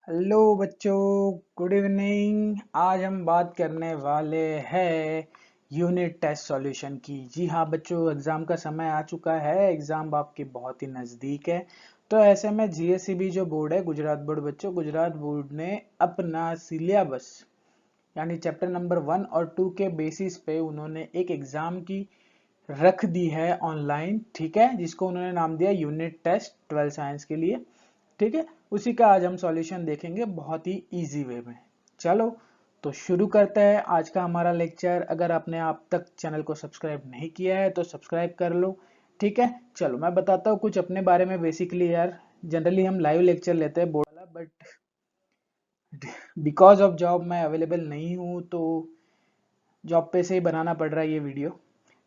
Hello बच्चों, good evening. आज हम बात करने वाले हैं यूनिट टेस्ट सॉल्यूशन की। जी हाँ बच्चों, एग्ज़ाम का समय आ चुका है। एग्ज़ाम आपके बहुत ही नज़दीक है। तो ऐसे में जीएससीबी जो बोर्ड है, गुजरात बोर्ड बच्चों, गुजरात बोर्ड ने अपना सिलेबस यानी चैप्टर नंबर 1 और 2 के बेसिस पे उन्होंने एक एग्ज़ाम की रख दी है ऑनलाइन, ठीक है, जिसको उन्होंने नाम दिया यूनिट टेस्ट 12 साइंस के लिए। ठीक है, उसी का आज हम सॉल्यूशन देखेंगे बहुत ही इजी वे में। चलो तो शुरू करते हैं आज का हमारा लेक्चर। अगर आपने आप तक चैनल को सब्सक्राइब नहीं किया है तो सब्सक्राइब कर लो। ठीक है, चलो मैं बताता हूँ कुछ अपने बारे में। बेसिकली यार, जनरली हम लाइव लेक्चर लेते हैं बोर्ड वाला, बट बिकॉज ऑफ जॉब मैं अवेलेबल नहीं हूँ, तो जॉब पे से ही बनाना पड़ रहा है ये वीडियो।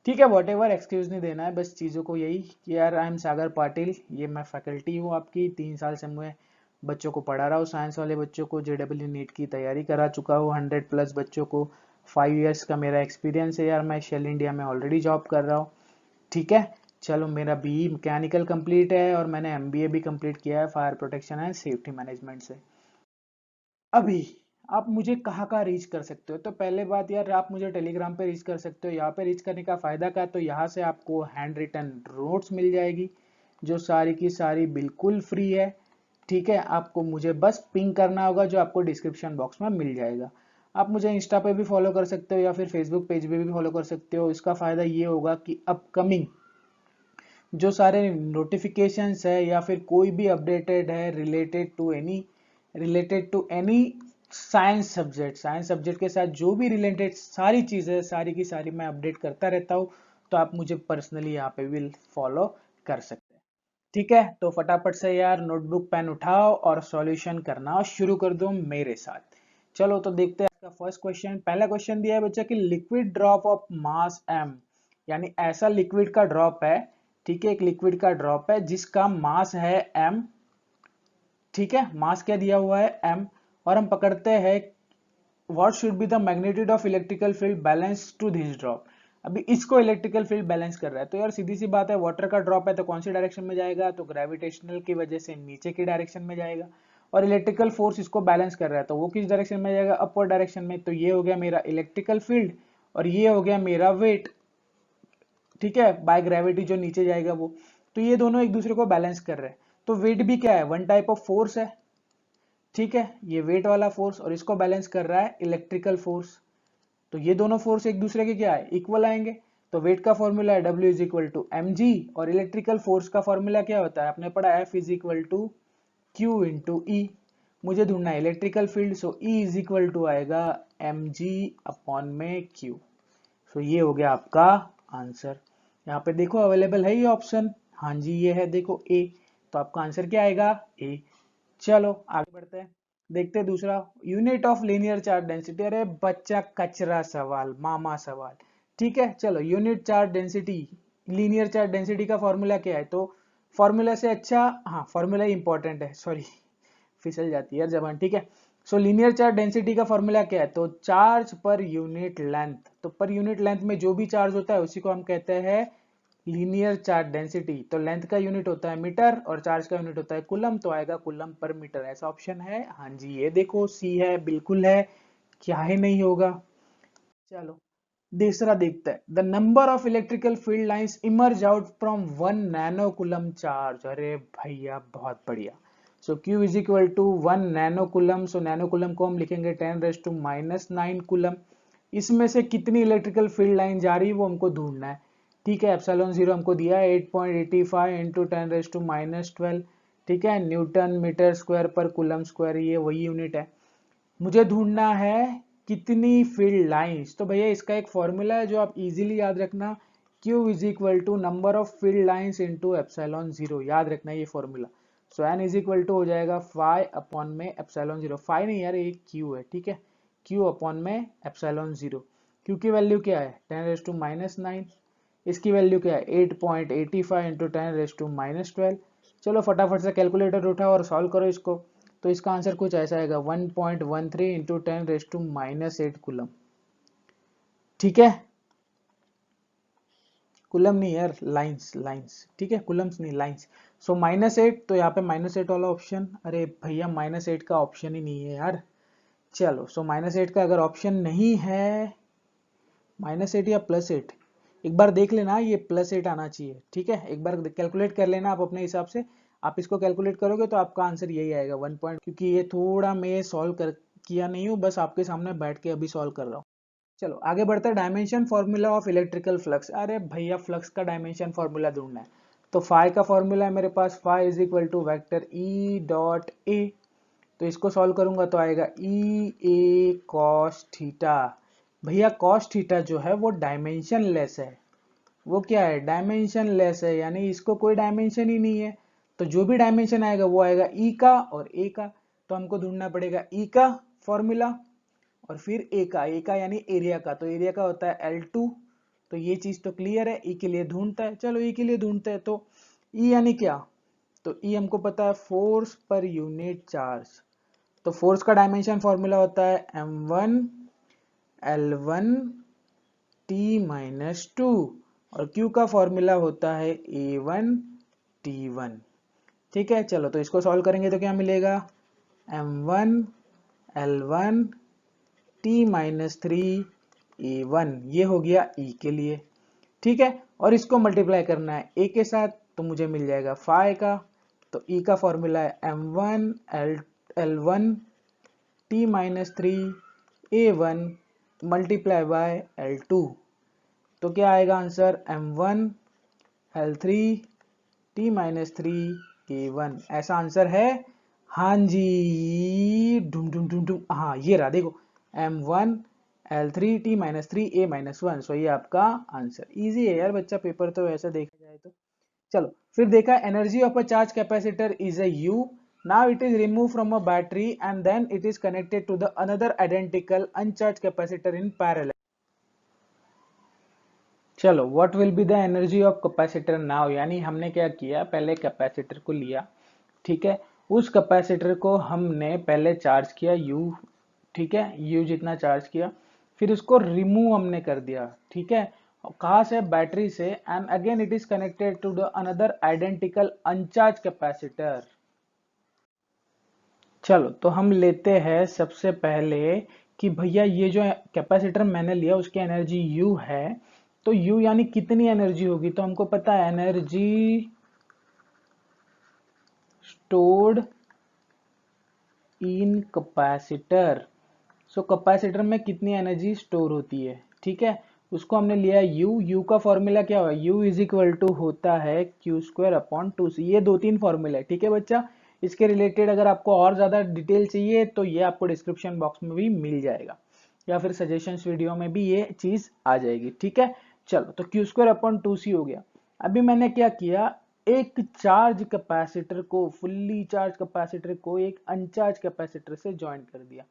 ठीक है, वॉट एवर, एक्सक्यूज नहीं देना है, बस चीज़ों को यही कि यार आई एम सागर पाटिल, ये मैं फैकल्टी हूँ आपकी। 3 साल से मैं बच्चों को पढ़ा रहा हूँ, साइंस वाले बच्चों को। जेडब्ल्यू नीट की तैयारी करा चुका हूँ 100+ बच्चों को। 5 इयर्स का मेरा एक्सपीरियंस है यार। मैं शेल इंडिया में ऑलरेडी जॉब कर रहा हूँ। ठीक है, चलो मेरा बीई मैकेनिकल कंप्लीट है और मैंने एमबीए भी कंप्लीट किया है fire protection and safety management से। अभी आप मुझे कहाँ कहाँ रीच कर सकते हो? तो पहले बात यार, आप मुझे टेलीग्राम पे रीच कर सकते हो। यहाँ पे रीच करने का फायदा क्या है? तो यहाँ से आपको हैंड रिटन नोट्स मिल जाएगी, जो सारी की सारी बिल्कुल फ्री है। ठीक है, आपको मुझे बस पिंग करना होगा, जो आपको डिस्क्रिप्शन बॉक्स में मिल जाएगा। आप मुझे इंस्टा पे भी फॉलो कर सकते हो या फिर फेसबुक पेज पे भी फॉलो कर सकते हो। इसका फायदा ये होगा कि अपकमिंग जो सारे नोटिफिकेशंस है या फिर कोई भी अपडेटेड है related to any science subject के साथ जो भी रिलेटेड सारी चीज़ें, सारी की सारी मैं अपडेट करता रहता हूँ। तो आप मुझे पर्सनली यहाँ पे भी फॉलो कर सकते हैं। ठीक है, तो फटाफट से यार नोटबुक पेन उठाओ और सॉल्यूशन करना शुरू कर दो मेरे साथ। चलो तो देखते हैं आपका फर्स्ट क्वेश्चन। पहला क्वेश्चन दिया है बच्चा कि liquid drop of mass m, यानी ऐसा लिक्विड का ड्रॉप है, ठीक है, एक लिक्विड का ड्रॉप है जिसका मास है m। ठीक है, मास क्या दिया हुआ है m, और हम पकड़ते हैं what should be the magnitude of electrical field balance to this drop. अभी इसको इलेक्ट्रिकल फील्ड बैलेंस कर रहा है, तो यार सीधी सी बात है, वाटर का ड्रॉप है तो कौन सी डायरेक्शन में जाएगा? तो ग्रेविटेशनल की वजह से नीचे की डायरेक्शन में जाएगा। और इलेक्ट्रिकल फोर्स इसको बैलेंस कर रहा है, तो वो किस डायरेक्शन में जाएगा? अपवर्ड डायरेक्शन में। तो ये हो गया मेरा इलेक्ट्रिकल फील्ड और ये हो गया मेरा वेट। ठीक है, बाय ग्रेविटी जो नीचे जाएगा वो। तो ये दोनों एक दूसरे को बैलेंस कर रहे हैं। तो वेट भी क्या है? वन टाइप ऑफ फोर्स है। ठीक है, ये वेट वाला फोर्स, और इसको बैलेंस कर रहा है इलेक्ट्रिकल फोर्स। तो ये दोनों फोर्स एक दूसरे के क्या है? इक्वल आएंगे। तो वेट का फॉर्मूला है W is equal to m g, और इलेक्ट्रिकल फोर्स का फॉर्मूला क्या होता है? आपने पढ़ा F is equal to Q into E. मुझे ढूंढना है electrical field, so E is equal to आएगा एम जी अपॉन में क्यू। सो ये हो गया आपका आंसर। यहाँ पे देखो अवेलेबल है ये ऑप्शन, हाँ जी ये है, देखो ए। तो आपका आंसर क्या आएगा? ए। चलो आगे बढ़ते हैं, देखते हैं दूसरा। Unit of linear charge density. अरे बच्चा कचरा सवाल, मामा सवाल। ठीक है, चलो unit charge density, linear charge density का फॉर्मूला क्या है? तो फॉर्मूला से अच्छा, हाँ फॉर्मूला इंपॉर्टेंट है, सॉरी फिसल जाती है जबान। ठीक है, सो लीनियर चार्ज डेंसिटी का फॉर्मूला क्या है? तो चार्ज पर यूनिट लेंथ। तो पर यूनिट लेंथ में जो भी चार्ज होता है उसी को हम कहते हैं लीनियर चार्ज डेंसिटी। तो लेंथ का यूनिट होता है मीटर और चार्ज का यूनिट होता है कुलम, तो आएगा कुलम पर मीटर। ऐसा ऑप्शन है, हाँ जी ये देखो सी है, बिल्कुल है, क्या ही नहीं होगा। चलो दूसरा देखते हैं। The number of electrical field lines emerge out from 1 nano charge. अरे भैया बहुत बढ़िया। So Q is equal to 1 nano. So nano coulomb को हम लिखेंगे 10⁻⁹ कुलम। इसमें से कितनी इलेक्ट्रिकल फील्ड लाइन जा रही है वो हमको ढूंढना है। ठीक है, एप्सिलॉन जीरो हमको दिया है 8.85 इंटू 10⁻⁻12। ठीक है, Newton metre square per coulomb square, ये वही यूनिट है। मुझे ढूंढना है कितनी फील्ड लाइंस। तो भैया इसका एक फॉर्मूला है जो आप इजीली याद रखना, Q is equal to number of field lines into epsilon zero. याद रखना ये formula. So N is equal to हो जाएगा फाई अपॉन में एप्सिलॉन जीरो। फाई नहीं यार, ये Q है। ठीक है, Q अपॉन में एप्सिलॉन जीरो। Q की वैल्यू क्या है? 10⁻⁹। इसकी वैल्यू क्या है? 8.85 इंटू 10⁻⁻12। चलो फटाफट से कैलकुलेटर उठाओ और सॉल्व करो इसको। तो इसका आंसर कुछ ऐसा आएगा 1.13 इंटू 10⁻⁻8 कुलम। ठीक है, कुलम नहीं यार, लाइंस लाइंस, ठीक है, कुलम्स नहीं लाइंस। सो -8, तो यहाँ पे -8 वाला ऑप्शन, अरे भैया -8 का ऑप्शन ही नहीं है यार। चलो, सो -8 का अगर ऑप्शन नहीं है, -8 या +8, एक बार देख लेना, ये +8 आना चाहिए, ठीक है, एक बार कैलकुलेट कर लेना आप अपने हिसाब से। आप इसको कैलकुलेट करोगे तो आपका आंसर यही आएगा 1 पॉइंट, क्योंकि ये थोड़ा मैं सॉल्व कर किया नहीं हूँ, बस आपके सामने बैठ के अभी सॉल्व कर रहा हूँ। चलो आगे बढ़ते हैं, dimension formula of electrical flux. अरे भैया फ्लक्स का डायमेंशन फॉर्मूला ढूंढना है, तो फाई का फॉर्मूला है मेरे पास, phi is equal to vector E dot A. तो इसको सॉल्व करूंगा तो आएगा ई ए कॉस थीटा। भैया कॉस थीटा जो है वो डायमेंशन लेस है, वो क्या है, डायमेंशन लेस है, यानी इसको कोई डायमेंशन ही नहीं है। तो जो भी डायमेंशन आएगा वो आएगा ई का और ए का। तो हमको ढूंढना पड़ेगा ई का फॉर्मूला और फिर ए का यानी एरिया का। तो एरिया का होता है L2। तो ये चीज तो क्लियर है, ई के लिए ढूंढता है, चलो ई के लिए ढूंढते हैं। तो ई यानी क्या, तो ई हमको पता है फोर्स पर यूनिट चार्ज। तो फोर्स का डायमेंशन फॉर्मूला होता है m1 L1 T-2 और Q का फॉर्मूला होता है A1 T1। ठीक है, चलो तो इसको सॉल्व करेंगे तो क्या मिलेगा, m1 L1 T-3 A1, ये हो गया E के लिए। ठीक है, और इसको मल्टीप्लाई करना है A के साथ, तो मुझे मिल जाएगा फाई का। तो E का फॉर्मूला है m1 L1 T-3 A1 multiply by L2। तो क्या आएगा answer, m1 L3 T-3 A1, ऐसा आंसर है। हाँ जी, ढूम ढूम ढूम ढूम, हाँ ये रहा, देखो m1 L3 T-3 A-1। सो ये आपका आंसर। इजी है यार बच्चा, पेपर तो ऐसा देखा जाए तो। चलो फिर देखा, energy of a charge capacitor is a U। Now it is removed from a battery and then it is connected to the another identical uncharged capacitor in parallel. चलो, what will be the energy of capacitor now, यानी हमने क्या किया, पहले capacitor को लिया, ठीक है, उस कैपेसिटर को हमने पहले चार्ज किया U, ठीक है, U जितना चार्ज किया, फिर उसको रिमूव हमने कर दिया, ठीक है, कहाँ से, बैटरी से, and again it is connected to the another identical uncharge capacitor. चलो तो हम लेते हैं सबसे पहले कि भैया ये जो कैपेसिटर मैंने लिया उसकी एनर्जी U है, तो U यानी कितनी एनर्जी होगी, तो हमको पता है energy stored in capacitor. So capacitor में कितनी एनर्जी स्टोर होती है, ठीक है, उसको हमने लिया U का फॉर्मूला क्या होगा, U इज इक्वल टू होता है Q²/2C। ये 2-3 फॉर्मूला है, ठीक है बच्चा, इसके रिलेटेड अगर आपको और ज्यादा डिटेल चाहिए तो ये आपको डिस्क्रिप्शन बॉक्स में भी मिल जाएगा, या फिर सजेशंस वीडियो में भी ये चीज आ जाएगी, ठीक है। चलो तो Q²/2C हो गया। अभी मैंने क्या किया, एक चार्ज कैपेसिटर को, फुल्ली चार्ज कैपेसिटर को एक अनचार्ज कैपेसिटर से ज्वाइन कर दिया,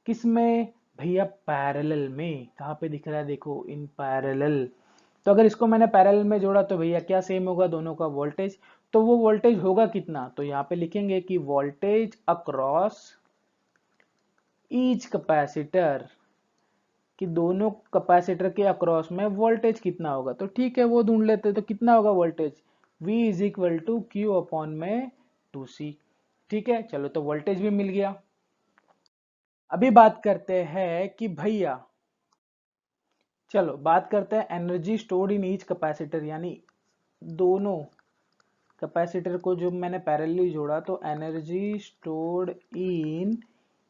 किसमें भैया, पैरेलल में। कहाँ पे दिख रहा है, देखो, इन पैरेलल। तो अगर इसको मैंने पैरेलल में जोड़ा तो भैया क्या सेम होगा, दोनों का वोल्टेज। तो वो वोल्टेज होगा कितना, तो यहाँ पे लिखेंगे कि वोल्टेज अक्रॉस ईच कैपेसिटर, कि दोनों कैपेसिटर के अक्रॉस में वोल्टेज कितना होगा। तो ठीक है, वो ढूंढ लेते, तो कितना होगा voltage, V is equal to Q/2C। ठीक है, चलो तो वोल्टेज भी मिल गया। अभी बात करते हैं कि भैया, चलो बात करते हैं energy stored in each capacitor, यानी दोनों कैपेसिटर को जो मैंने पैरेलली जोड़ा, तो energy stored in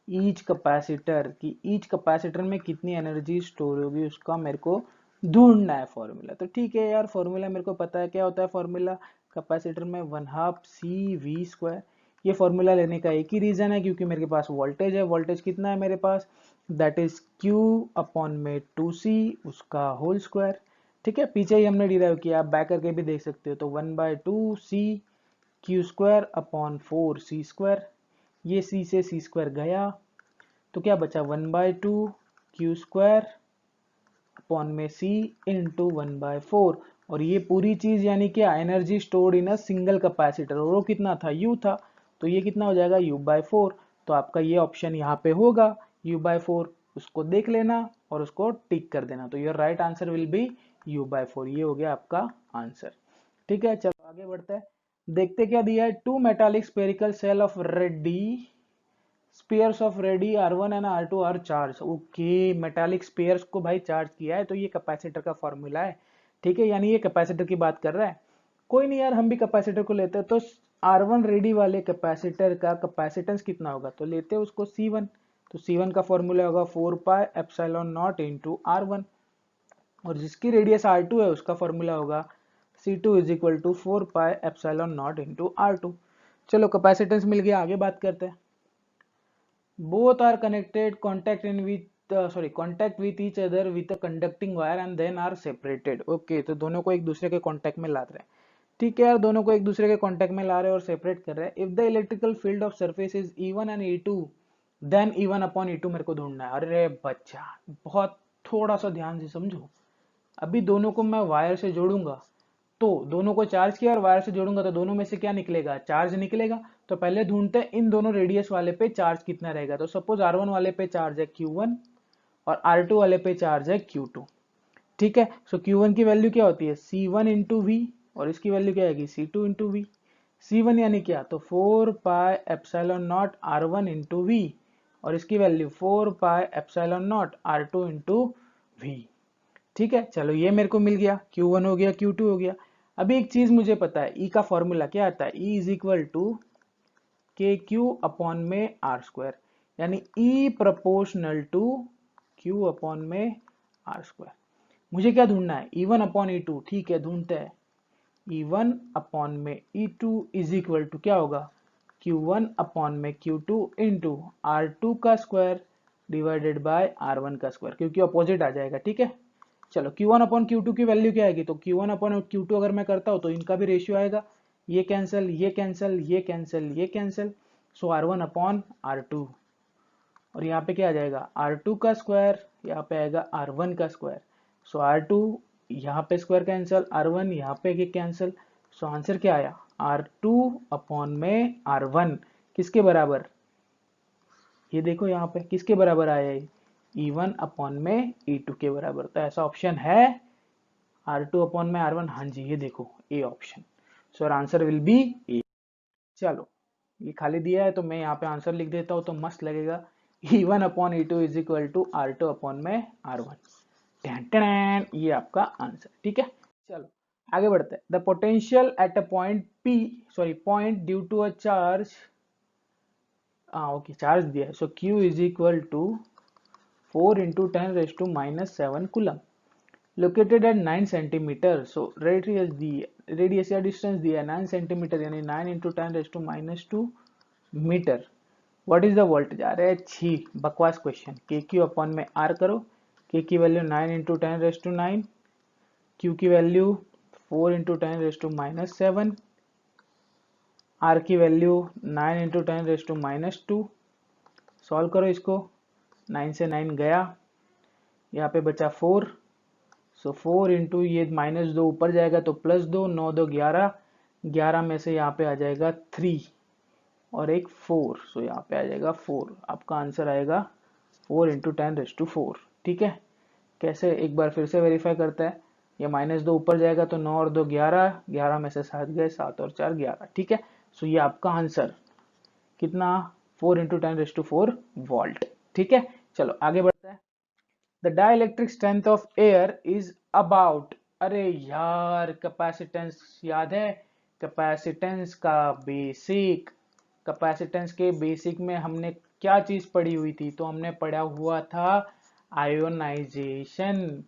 each capacitor, की ईच कैपेसिटर में कितनी एनर्जी स्टोर होगी उसका मेरे को ढूंढना है फॉर्मूला। तो ठीक है यार, फॉर्मूला मेरे को पता है, क्या होता है फॉर्मूला, कैपेसिटर में 1/2CV²। ये फॉर्मूला लेने का एक ही रीजन है, क्योंकि मेरे पास वोल्टेज है, वोल्टेज कितना है मेरे पास, दैट इज Q/2C, उसका होल स्क्वायर। ठीक है, पीछे ही हमने डिराइव किया, आप बैक करके भी देख सकते हो। तो 1/2C Q²/4C², ये C से C² गया, तो क्या बचा, 1/2 Q²/C इंटू 1/4। और ये पूरी चीज यानी क्या, energy stored in a single capacitor, और वो कितना था, U था, तो ये कितना हो जाएगा, U/4। तो आपका ये ऑप्शन यहाँ पे होगा U/4, उसको देख लेना और उसको टिक कर देना। तो your right answer will B U/4, ये हो गया आपका आंसर। ठीक है, चलो आगे बढ़ते हैं। देखते क्या दिया है, two metallic spherical shell of radii spheres of radii R1 and R2 are charge. Okay, metallic spheres को भाई चार्ज किया है, तो ये कैपेसिटर का फॉर्मूला है। ठीक है, यानी ये कैपेसिटर की बात कर रहा है। कोई नहीं यार, हम भी कैपेसिटर को लेते हैं, तो R1 रेडी वाले कैपेसिटर का कैपेसिटेंस कितना होगा, तो लेते हैं उसको C1। तो C1 का फॉर्मूला होगा 4 pi epsilon not into R1, और जिसकी रेडियस R2 है उसका फॉर्मूला होगा C2 is equal to 4 pi epsilon not into R2। चलो कैपेसिटेंस मिल गया, आगे बात करते हैं। both are connected contact in with contact with each other with a conducting wire and then are separated। Okay, तो दोनों को एक दूसरे के कांटेक्ट में ला रहे हैं। ठीक है यार, दोनों को एक दूसरे के कांटेक्ट में ला रहे हैं और सेपरेट कर रहे हैं। If the electrical field of surface is E1 and E2 then E1 upon E2 मेरे को ढूंढना है। अरे बच्चा, बहुत थोड़ा सा ध्यान से समझो। अभी दोनों को मैं वायर से जोड़ूंगा, तो दोनों को चार्ज किया और वायर से जोड़ूंगा, तो दोनों में से क्या निकलेगा, चार्ज निकलेगा। तो पहले ढूंढते हैं इन दोनों रेडियस वाले पे चार्ज कितना रहेगा। तो सपोज R1 वाले पे चार्ज है Q1 और R2 वाले पे चार्ज है Q2। ठीक है, सो Q1 की वैल्यू क्या होती है C1 इंटू वी, और इसकी वैल्यू क्या आएगी C2 इंटू वी। C1 यानी क्या, तो 4 pi epsilon not R1 into V, और इसकी value 4 pi epsilon not R2 into V. ठीक है, चलो ये मेरे को मिल गया, Q1 हो गया, Q2 हो गया। अभी एक चीज मुझे पता है, E का फॉर्मूला क्या आता है, E is equal to k q upon में आर स्क्वायर, यानी E proportional to Q upon में आर स्क्वायर। मुझे क्या ढूंढना है, E1 अपॉन E2। ठीक है, ढूंढते हैं। E1 अपॉन में E2 इज इक्वल टू क्या होगा, Q1 अपॉन में Q2 इंटू R2 का स्क्वायर डिवाइडेड बाय R1 का स्क्वायर, क्योंकि अपोजिट आ जाएगा। ठीक है, चलो Q1 अपॉन Q2 की वैल्यू क्या आएगी, तो Q1 अपॉन Q2 अगर मैं करता हूं तो इनका भी रेशियो आएगा, ये कैंसिल, ये कैंसिल, ये कैंसिल, ये कैंसिल। सो R1 अपॉन R2, और यहाँ पे क्या आ जाएगा R2 का स्क्वायर, यहाँ पे आएगा R1 का स्क्वायर। सो R2 यहाँ पे स्क्वायर कैंसिल, R1 यहाँ पे ये कैंसिल। सो आंसर क्या आया, R2 अपॉन में R1 किसके बराबर, ये देखो यहाँ पे किसके बराबर आया है, E1 अपॉन में E2 के बराबर। तो ऐसा ऑप्शन है R2 अपॉन में R1, हाँ जी ये देखो A option. So answer will be A. चलो ये खाली दिया है तो मैं यहाँ पे आंसर लिख देता हूँ, तो मस्त लगेगा। E1 upon E2 is equal to R2 upon में R1। ये आपका आंसर। ठीक है, चलो आगे बढ़ते हैं। The potential at a point point due to a charge, okay charge दिया है। So Q is equal to 4 into 10 raised to minus 7 coulomb located at 9 centimeter। so radius या distance दिया है 9 centimeter, यानी 9 into 10 raised to minus 2 metre. What is the voltage, अरे छी बकवास question. के क्यू अपॉन में आर करो, के की value 9 into 10 raise to 9, Q की value 4 into 10 raise to minus 7, R की value 9 into 10 raise to minus 2। Solve करो इसको, 9 से 9 गया, यहाँ पे बचा 4। सो 4 इंटू ये -2 ऊपर जाएगा तो +2, 9 2 11, 11 में से यहाँ पे आ जाएगा 3 और एक 4। सो यहाँ पे आ जाएगा 4। आपका आंसर आएगा 4 इंटू 10 रेस टू 4। ठीक है, कैसे एक बार फिर से वेरीफाई करता है। ये -2 ऊपर जाएगा तो 9 और 2 11, 11 में से 7 गए, 7 और 4 11। ठीक है, सो ये आपका आंसर कितना, 4 इंटू 10 रेस टू 4 वोल्ट। ठीक है, चलो आगे बढ़ते हैं। The dielectric strength of air is about, अरे यार कैपेसिटेंस याद है, कैपेसिटेंस का बेसिक, कैपेसिटेंस के बेसिक में हमने क्या चीज पढ़ी हुई थी, तो हमने पढ़ा हुआ था आयोनाइजेशन।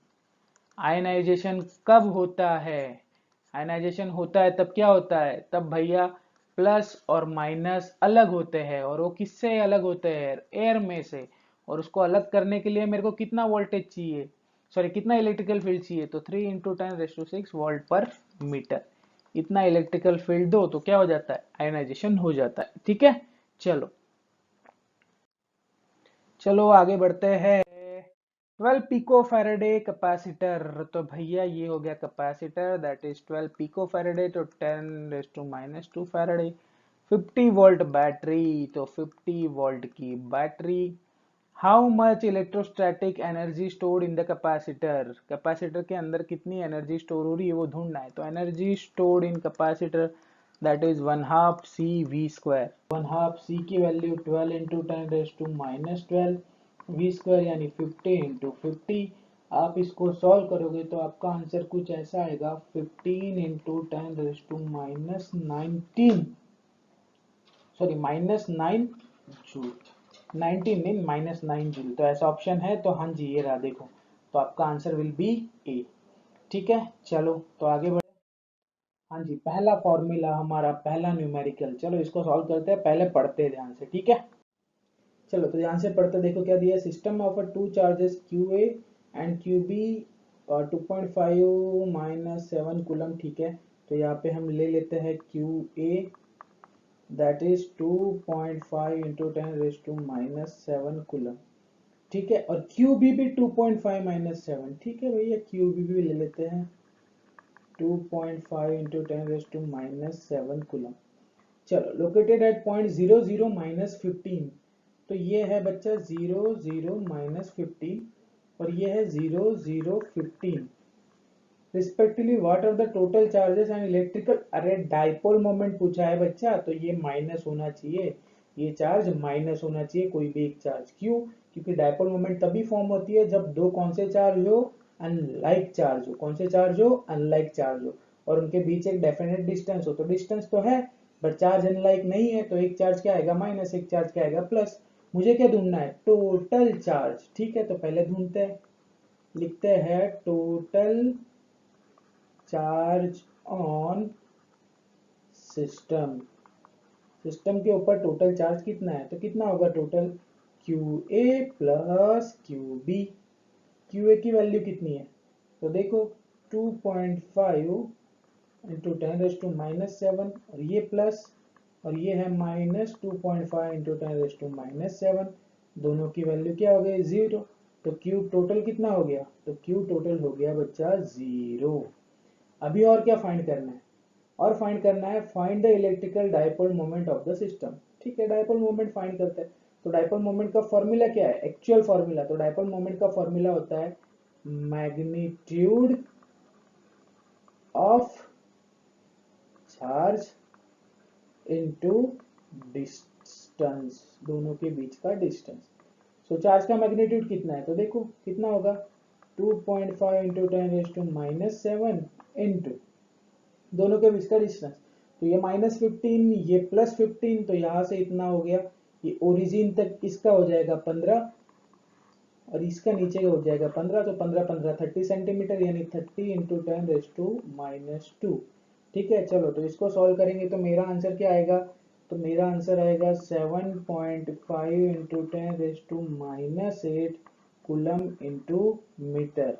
आयनाइजेशन कब होता है, आयनाइजेशन होता है तब क्या होता है, तब भैया प्लस और माइनस अलग होते हैं, और वो किससे अलग होते हैं, एयर में से। और उसको अलग करने के लिए मेरे को कितना वोल्टेज चाहिए, सॉरी कितना इलेक्ट्रिकल फील्ड चाहिए, तो 3 इंटू 10⁻⁶ वोल्ट पर मीटर। इतना इलेक्ट्रिकल फील्ड दो तो क्या हो जाता है, आयनाइजेशन हो जाता है। ठीक है, चलो चलो आगे बढ़ते हैं। 12 पिको फैराडे कैपेसिटर, तो भैया ये हो गया capacitor, that is 12 pico farad, तो 10⁻⁻² फैराडे। 50 वोल्ट बैटरी, तो 50 वोल्ट की battery. How much electrostatic energy stored in the capacitor, capacitor के अंदर कितनी एनर्जी स्टोर हो रही है वो ढूंढना है। तो energy stored in capacitor that is 1/2 C V square. 1/2 C की वैल्यू 12 इंटू 10⁻⁻12 वी स्क्वायर यानी 50 इंटू 50। आप इसको सॉल्व करोगे तो आपका आंसर कुछ ऐसा आएगा 15 इंटू 10⁻⁻19 सॉरी -9 जूल। 19 नहीं -9 जूल, तो ऐसा ऑप्शन है। तो हाँ जी ये रहा देखो, तो आपका आंसर विल बी ए। ठीक है चलो तो आगे बढ़े। हाँ जी पहला फॉर्मूला हमारा पहला न्यूमेरिकल, चलो इसको सॉल्व करते हैं, पहले पढ़ते हैं ध्यान से। ठीक है चलो तो ध्यान से पढ़ते, देखो क्या दिया। System of a two charges q A and q B 2.5 minus 7 coulomb. ठीक है तो यहाँ पे हम ले लेते हैं q A that is 2.5 into 10⁻⁻7 coulomb. ठीक है और क्यू बी भी 2.5 माइनस 7। ठीक है भैया क्यू बी भी ले लेते हैं 2.5 इंटू 10⁻⁻7 कूलम। चलो लोकेटेड एट पॉइंट 00 माइनस 15। तो ये है बच्चा 00 माइनस 15 और ये है 0015 respectively. What are the total charges and electrical, अरे डाइपोल मोमेंट पूछा है बच्चा तो ये माइनस होना चाहिए, ये चार्ज माइनस होना चाहिए कोई भी एक चार्ज। क्यों? क्योंकि डाइपोल मोमेंट तभी फॉर्म होती है जब दो कौन से चार्ज हो, अनलाइक चार्ज हो। कौन से चार्ज हो? अनलाइक चार्ज हो, और उनके बीच एक डेफिनेट डिस्टेंस हो। तो डिस्टेंस तो है बट चार्ज अनलाइक नहीं है, तो एक चार्ज क्या आएगा माइनस, एक चार्ज क्या आएगा प्लस। मुझे क्या ढूंढना है? Total charge. ठीक है तो पहले ढूंढते हैं, लिखते हैं total charge on system. System के ऊपर टोटल चार्ज कितना है, तो कितना होगा total q A plus q B. Q A की वैल्यू कितनी है, तो देखो 2.5 इंटू 10⁻⁻7 और ये प्लस, और ये है माइनस 2.5 इंटू 10⁻⁻7। दोनों की वैल्यू क्या हो गई? 0। तो क्यू टोटल कितना हो गया, तो क्यू टोटल हो गया बच्चा 0। अभी और क्या फाइंड करना है, और फाइंड करना है find the electrical dipole moment of the system. ठीक है डाइपोल मोमेंट फाइंड करते हैं। तो डाइपोल मोमेंट का फॉर्मूला क्या है, एक्चुअल फॉर्मूला। तो डाइपोल मोमेंट का फॉर्मूला होता है magnitude of charge into distance, दोनों के बीच का डिस्टेंस। सो चार्ज का मैग्नीट्यूड कितना है, तो देखो कितना होगा 2.5 इंटू 10⁻⁻7 इंटू दोनों के बीच का डिस्टेंस। तो ये -15 ये +15, तो यहां से इतना हो गया, ये ओरिजिन तक इसका हो जाएगा 15 और इसका नीचे हो जाएगा 15। तो 15 15 30 सेंटीमीटर यानी 30 इंटू 10⁻⁻2। ठीक है चलो तो इसको सॉल्व करेंगे तो मेरा आंसर क्या आएगा, तो मेरा आंसर आएगा 7.5 इंटू 10⁻⁻8 कूलम इंटू मीटर।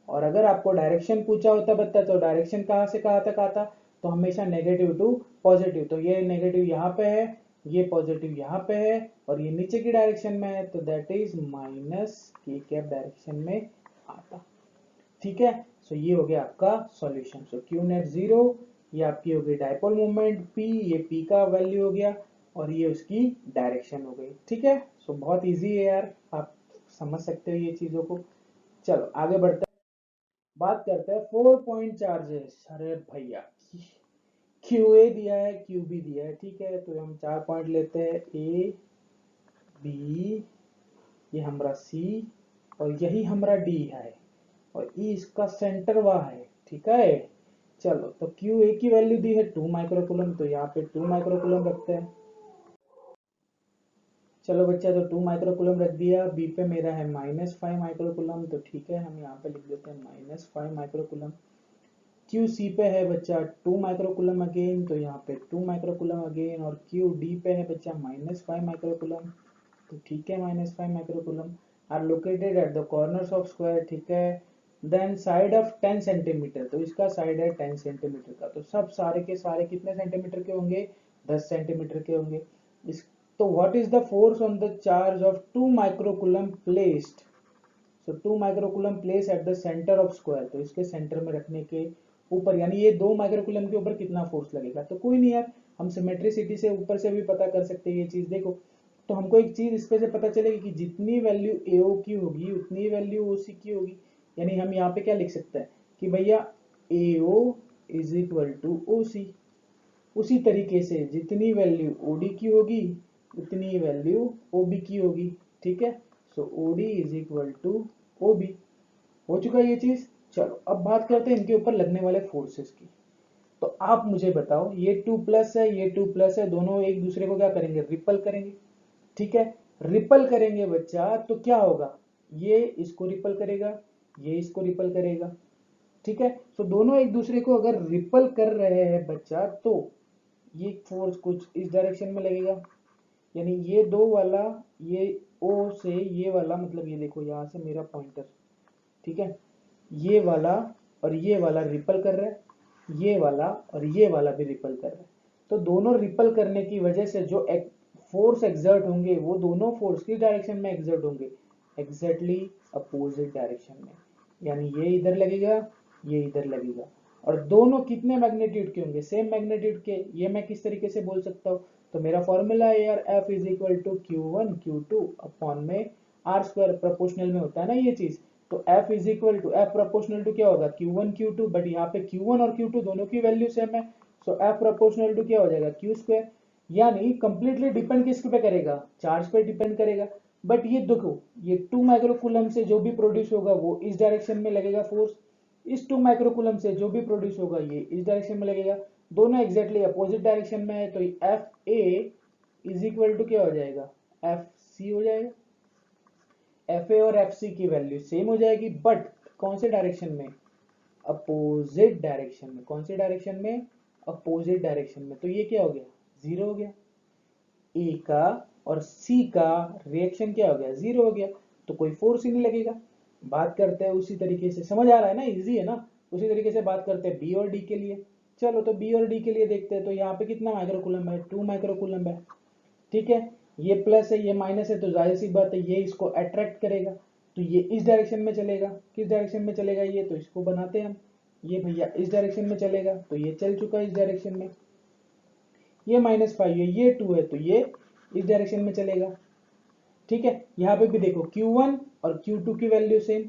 और अगर आपको डायरेक्शन पूछा होता बता, तो डायरेक्शन कहाँ से कहाँ तक आता, तो हमेशा नेगेटिव टू पॉजिटिव। तो ये नेगेटिव यहाँ पे है, ये पॉजिटिव यहाँ पे है, और ये नीचे की डायरेक्शन में है, तो दैट इज माइनस के कैप डायरेक्शन में आता। ठीक है सो ये हो गया आपका सॉल्यूशन। सो क्यू नेट 0, ये आपकी हो गई डाइपोल मोमेंट पी, ये पी का वैल्यू हो गया, और ये उसकी डायरेक्शन हो गई। ठीक है सो बहुत इजी है यार, आप समझ सकते हो ये चीजों को। चलो आगे बढ़ते हैं, बात करते हैं 4 पॉइंट चार्जेस। अरे भैया क्यू ए दिया है क्यू बी दिया है, ठीक है तो हम 4 पॉइंट लेते हैं, ए बी, ये हमारा सी, और यही हमारा डी है, और ई इसका सेंटर वह है। ठीक है चलो तो क्यू ए की वैल्यू दी है 2 माइक्रोकूलम, तो यहाँ पे 2 माइक्रोकूलम रखते हैं। चलो बच्चा तो 2 माइक्रोकूलम रख दिया। बी पे मेरा है -5 माइक्रोकूलम, तो ठीक है हम यहाँ पे लिख देते हैं -5 माइक्रोकूलम। क्यू सी पे है बच्चा 2 माइक्रोकूलम अगेन, तो यहाँ पे 2 माइक्रोकूलम अगेन, और क्यू डी पे है बच्चा -5 माइक्रोकूलम, तो ठीक है -5 microcoulomb are located at the corners of square. ठीक है देन साइड ऑफ 10 सेंटीमीटर, तो इसका साइड है 10 सेंटीमीटर का, तो सब सारे के सारे कितने सेंटीमीटर के होंगे, 10 सेंटीमीटर के होंगे। इस तो what is the force on the charge of 2 microcoulomb placed, so 2 microcoulomb place at the centre of square, तो इसके सेंटर में रखने के ऊपर, यानी ये 2 माइक्रोकूलम के ऊपर कितना फोर्स लगेगा, तो कोई नहीं यार हम सिमेट्रिसिटी से ऊपर से भी पता कर सकते हैं ये चीज। देखो तो हमको एक चीज इस पे से पता चलेगी कि जितनी वैल्यू एओ की होगी उतनी वैल्यू ओसी की होगी। यानी हम यहाँ पे क्या लिख सकते हैं कि भैया AO is equal to OC. उसी तरीके से जितनी वैल्यू ओडी की होगी उतनी वैल्यू ओबी की होगी। ठीक है, सो ओडी इज इक्वल टू ओबी। हो चुका ये चीज। चलो अब बात करते हैं इनके ऊपर लगने वाले फोर्सेस की। तो आप मुझे बताओ, ये 2 प्लस है, ये 2 प्लस है, दोनों एक दूसरे को क्या करेंगे, रिपल करेंगे। ठीक है, रिपल करेंगे बच्चा, तो क्या होगा, ये इसको रिपल करेगा, ये इसको रिपल करेगा। ठीक है, तो दोनों एक दूसरे को अगर रिपल कर रहे हैं बच्चा, तो ये फोर्स कुछ इस डायरेक्शन में लगेगा। यानी ये दो वाला, ये ओ से ये वाला, मतलब ये देखो यहाँ से मेरा पॉइंटर, ठीक है, ये वाला और ये वाला रिपल कर रहा है, ये वाला और ये वाला भी रिपल कर रहा है। तो दोनों रिपल करने की वजह से जो फोर्स एक्सर्ट होंगे वो दोनों फोर्स की डायरेक्शन में एक्सर्ट होंगे, एग्जैक्टली अपोजिट डायरेक्शन में। यानी ये इधर लगेगा, ये इधर लगेगा, और दोनों कितने मैग्नीट्यूड के होंगे, सेम मैग्नीट्यूड के। ये मैं किस तरीके से बोल सकता हूँ, तो मेरा फॉर्मूला है यार, F is equal to Q1 Q2 upon में आर स्क्वायर, प्रोपोर्शनल में होता है ना ये चीज। तो F is equal to F proportional to क्या होगा, Q1 Q2, बट यहाँ पे Q1 और Q2 दोनों की वैल्यू सेम है, सो F प्रोपोर्शनल टू क्या हो जाएगा, Q स्क्वायर। यानी कंप्लीटली डिपेंड किस पे करेगा, चार्ज पे डिपेंड करेगा। बट ये देखो, ये 2 माइक्रोकूलम से जो भी प्रोड्यूस होगा वो इस डायरेक्शन में लगेगा फोर्स, इस 2 माइक्रोकूलम से जो भी प्रोड्यूस होगा ये इस डायरेक्शन में लगेगा। दोनों एग्जैक्टली अपोजिट डायरेक्शन में है, तो F A is equal to क्या हो जाएगा, एफ सी हो जाएगा। एफ ए और एफ सी की वैल्यू सेम हो जाएगी, बट कौन से डायरेक्शन में, अपोजिट डायरेक्शन में। कौन से डायरेक्शन में, अपोजिट डायरेक्शन में। तो ये क्या हो गया, जीरो हो गया। ए का और सी का रिएक्शन क्या हो गया, जीरो हो गया, तो कोई फोर्स ही नहीं लगेगा। बात करते हैं उसी तरीके से, समझ आ रहा है ना, इजी है ना। उसी तरीके से बात करते हैं बी और डी के लिए। चलो तो बी और डी के लिए देखते हैं, तो यहाँ पे कितना माइक्रोकूलम है, 2 माइक्रोकूलम है। ठीक है, ये प्लस है ये माइनस है, तो जाहिर सी बात है ये इसको अट्रैक्ट करेगा, तो ये इस डायरेक्शन में चलेगा। किस डायरेक्शन में चलेगा ये, तो इसको बनाते हैं हम, ये भैया इस डायरेक्शन में चलेगा, तो ये चल चुका इस डायरेक्शन में। ये -5 है, ये 2 है, तो ये इस डायरेक्शन में चलेगा। ठीक है, यहाँ पे भी देखो Q1 और Q2 की वैल्यू सेम,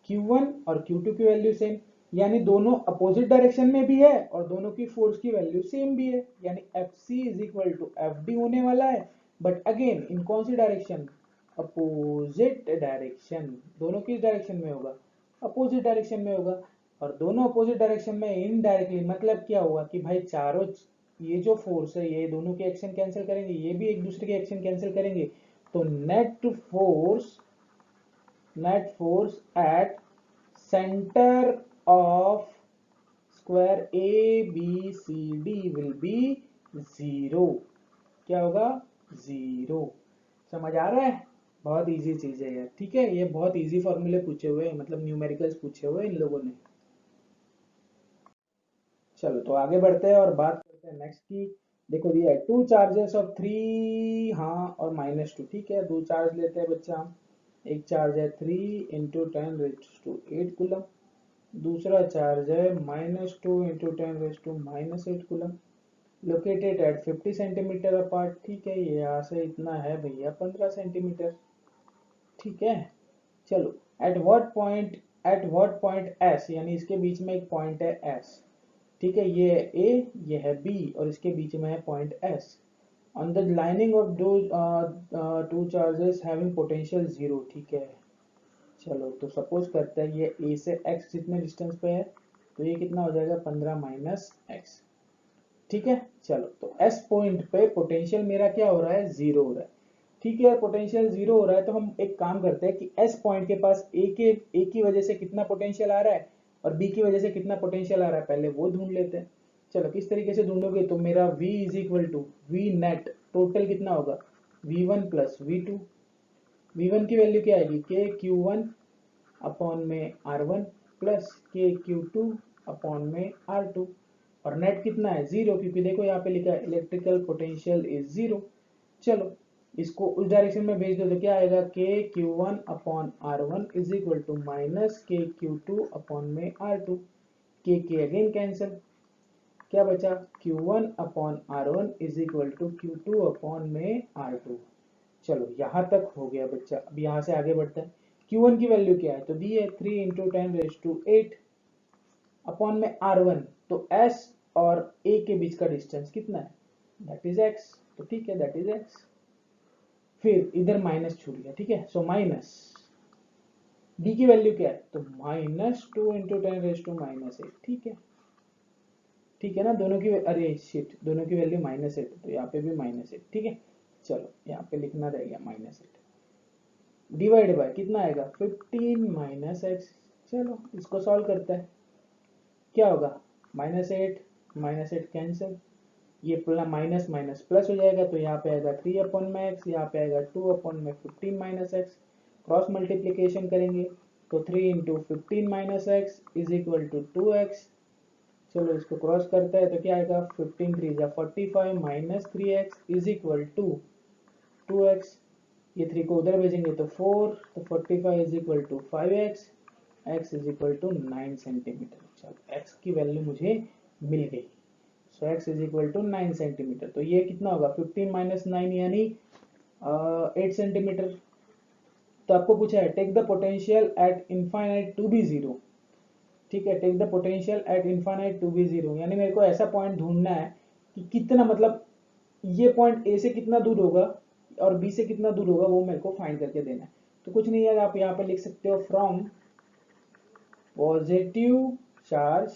Q1 और Q2 की वैल्यू सेम, यानी दोनों अपोजिट डायरेक्शन में भी है और दोनों की फोर्स की वैल्यू सेम भी है। यानी FC is equal to FD होने वाला है, बट अगेन इन कौन सी डायरेक्शन, अपोजिट डायरेक्शन। दोनों किस डायरेक्शन में होगा, अपोजिट डायरेक्शन में होगा। और दोनों अपोजिट डायरेक्शन में इनडायरेक्टली मतलब क्या हुआ कि भाई चारों, ये जो फोर्स है ये दोनों के एक्शन कैंसिल करेंगे, ये भी एक दूसरे के एक्शन कैंसिल करेंगे, तो net force at centre of square A B C D will be zero. क्या होगा, जीरो। समझ आ रहा है, बहुत इजी चीज है यार। ठीक है, ये बहुत इजी फॉर्मूले पूछे हुए हैं, मतलब न्यूमेरिकल्स पूछे हुए हैं इन लोगों ने। चलो तो आगे बढ़ते हैं और बात करते हैं नेक्स्ट की। देखो दिया है 2 चार्जेस ऑफ 3, हाँ और -2। ठीक है, 2 चार्ज लेते हैं बच्चा हम। एक चार्ज है 3 इंटू 10⁻⁸ कूलम, दूसरा चार्ज है -2 into 10⁻⁻8 coulomb, located at 50 centimetre apart. ठीक है, ये यहाँ से इतना है भैया 15 सेंटीमीटर। ठीक है, चलो एट व्हाट पॉइंट एस, यानी इसके बीच में एक पॉइंट है एस। ठीक है, ये है ए, ये है बी, और इसके बीच में है point S. On the lining of दो two charges having potential zero. ठीक है, चलो तो सपोज करते हैं ये ए से एक्स जितने डिस्टेंस पे है, तो ये कितना हो जाएगा 15 माइनस एक्स। ठीक है, चलो तो एस पॉइंट पे पोटेंशियल मेरा क्या हो रहा है, जीरो हो रहा है। ठीक है, पोटेंशियल जीरो हो रहा है, तो हम एक काम करते हैं कि एस पॉइंट के पास ए की वजह से कितना पोटेंशियल आ रहा है और बी की वजह से कितना पोटेंशियल आ रहा है, पहले वो ढूंढ लेते हैं। चलो किस तरीके से ढूंढोगे, तो मेरा V is equal to V net, total कितना होगा, V1 प्लस V2। V1 की वैल्यू क्या आएगी, KQ1 अपॉन में R1 प्लस KQ2 अपॉन में R2, और नेट कितना है, जीरो, क्योंकि देखो यहाँ पे लिखा है इलेक्ट्रिकल पोटेंशियल इज जीरो। चलो इसको उस डायरेक्शन में भेज दो, तो क्या आएगा, KQ1 upon R1 is equal to minus KQ2 upon में R2। के अगेन कैंसिल, क्या बचा, Q1 upon R1 is equal to Q2 upon में R2। चलो यहाँ तक हो गया बच्चा। अब यहाँ से आगे बढ़ता है। Q1 की वैल्यू क्या है, तो दी है 3 इंटू 10⁸ अपॉन में R1। तो S और A के बीच का डिस्टेंस कितना है, दैट इज x। तो ठीक है, दैट इज x। फिर इधर माइनस छूट गया, ठीक है। सो माइनस D की वैल्यू क्या है, तो -2 इंटू 10⁻⁻8। ठीक है ना, दोनों की, अरे शिट, दोनों की वैल्यू -8, तो यहाँ पे भी -8, ठीक है। चलो यहाँ पे लिखना रहेगा -8 डिवाइड बाय कितना आएगा 15 माइनस एक्स। चलो इसको सॉल्व करते हैं। क्या होगा, -8 कैंसिल, ये माइनस माइनस प्लस हो जाएगा, तो यहाँ पे आएगा 3 अपॉन में एक्स, यहाँ पे आएगा 2 अपॉन में 15 माइनस एक्स। क्रॉस मल्टीप्लीकेशन करेंगे तो 3 into 15 minus x is equal to 2x। चलो इसको क्रॉस करता है तो क्या आएगा, 15 3 जा 45 minus 3x is equal to 2x। ये 3 को उधर भेजेंगे तो 4, तो 45 is equal to 5x, x is equal to 9 centimetre. चलो x की वैल्यू मुझे मिल गई। So x is equal to 9 centimetre. तो ये कितना होगा, 15 माइनस 9 यानी 8 सेंटीमीटर। तो आपको पूछा है take the potential at infinite to be zero. ठीक है, take the potential at infinite to be zero, यानी मेरे को ऐसा पॉइंट ढूंढना है कि कितना, मतलब ये पॉइंट ए से कितना दूर होगा और बी से कितना दूर होगा, वो मेरे को फाइंड करके देना है। तो कुछ नहीं है, आप यहाँ पे लिख सकते हो from positive charge,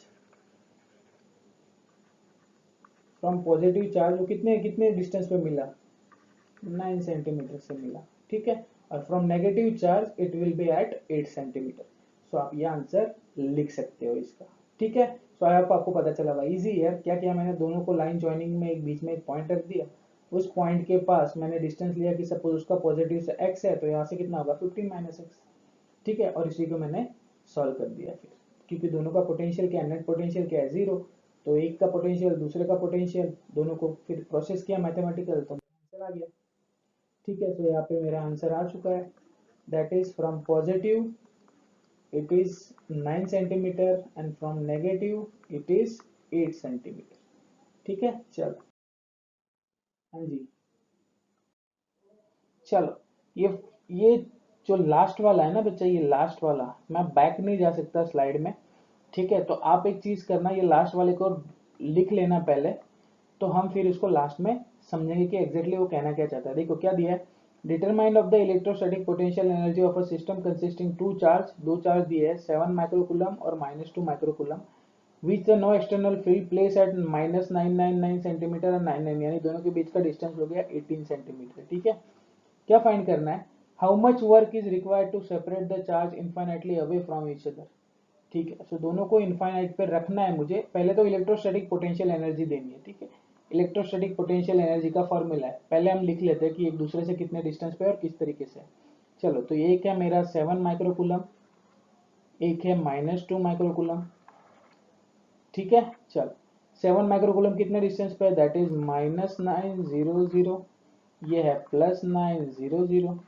from positive charge वो कितने कितने डिस्टेंस पे मिला, 9 सेंटीमीटर से मिला, ठीक है। और from negative charge it will be at 8 centimetre. So आप ये आंसर लिख सकते हो इसका, ठीक है। सो आपको पता चला भाई, इजी है। क्या किया मैंने, दोनों को लाइन ज्वाइनिंग में एक बीच में एक पॉइंट रख दिया, उस पॉइंट के पास मैंने डिस्टेंस लिया कि सपोज उसका पॉजिटिव से x है, तो यहाँ से कितना होगा 15 माइनस एक्स, ठीक है। और इसी को मैंने सॉल्व कर दिया फिर, क्योंकि दोनों का पोटेंशियल क्या है, नेट पोटेंशियल क्या है, जीरो। तो एक का पोटेंशियल दूसरे का पोटेंशियल, दोनों को फिर प्रोसेस किया मैथमेटिकल, तो आंसर आ गया, ठीक है। तो यहाँ पे मेरा आंसर आ चुका है, that is from positive it is 9 centimetre and from negative it is 8 centimetre, ठीक है। चलो, हाँ जी, चलो ये जो लास्ट वाला है ना बच्चा, ये लास्ट वाला मैं बैक नहीं जा सकता स्लाइड में, ठीक है। तो आप एक चीज करना, ये लास्ट वाले को लिख लेना पहले, तो हम फिर इसको लास्ट में समझेंगे कि एग्जैक्टली वो कहना क्या चाहता है। देखो क्या दिया है, determine of the electrostatic potential energy of a system consisting two charge, दो चार्ज दिए है 7 माइक्रोकूलम और -2 microcoulomb, which the no external field place at -999 centimetre और 99, यानी दोनों के बीच का डिस्टेंस हो गया 18 सेंटीमीटर, ठीक है। क्या फाइंड करना है, how much work is required to separate the charge infinitely away from each other, ठीक है। सो दोनों को इनफाइनाइट पे रखना है मुझे। पहले तो इलेक्ट्रोस्टैटिक पोटेंशियल एनर्जी देनी है, ठीक है। इलेक्ट्रोस्टैटिक पोटेंशियल एनर्जी का फॉर्मूला है, पहले हम लिख लेते हैं कि एक दूसरे से कितने डिस्टेंस पे और किस तरीके से। चलो, तो एक है मेरा 7 माइक्रोकूलम, एक है -2 माइक्रोकूलम, ठीक है। चलो, 7 माइक्रोकूलम कितने डिस्टेंस पे है, दैट इज -900, ये है +900,